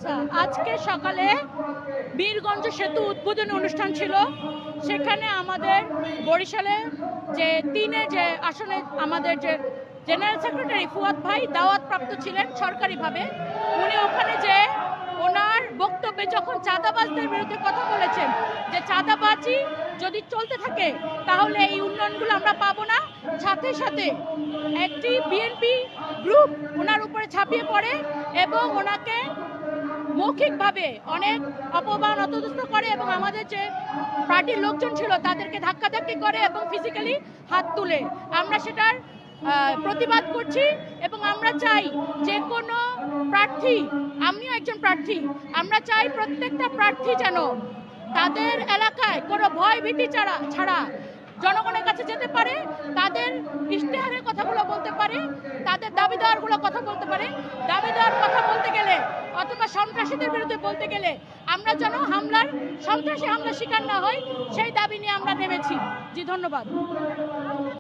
আচ্ছা, আজকে সকালে বীরগঞ্জ সেতু উদ্বোধনী অনুষ্ঠান ছিল। সেখানে আমাদের বরিশালে যে যে আসনে আমাদের যে জেনারেল সেক্রেটারি ফুয়াদ ভাই দাওয়াতপ্রাপ্ত ছিলেন সরকারিভাবে। উনি ওখানে যে ওনার বক্তব্যে যখন চাঁদাবাজদের বিরুদ্ধে কথা বলেছেন যে চাঁদাবাজি যদি চলতে থাকে তাহলে এই উন্নয়নগুলো আমরা পাবো না, সাথে সাথে একটি বিএনপি গ্রুপ ওনার উপরে ঝাঁপিয়ে পড়ে এবং ওনাকে মৌখিকভাবে অনেক অপমান অপদস্থ করে এবং আমাদের যে পার্টির লোকজন ছিল তাদেরকে ধাক্কাধাক্কি করে এবং ফিজিক্যালি হাত তুলে। আমরা সেটার প্রতিবাদ করছি এবং আমরা চাই যে কোনো প্রার্থী, আমিও একজন প্রার্থী, আমরা চাই প্রত্যেকটা প্রার্থী যেন তাদের এলাকায় কোনো ভয় ভীতি ছাড়া জনগণের কাছে যেতে পারে, তাদের ইশতেহারের কথাগুলো বলতে পারে, তাদের দাবি দেওয়ারগুলো কথা বলতে পারে। দাবি দেওয়ার কথা বলতে গেলে অথবা সন্ত্রাসীদের বিরুদ্ধে বলতে গেলে আমরা যেন সন্ত্রাসী হামলার শিকার না হই, সেই দাবি নিয়ে আমরা নেমেছি। জি, ধন্যবাদ।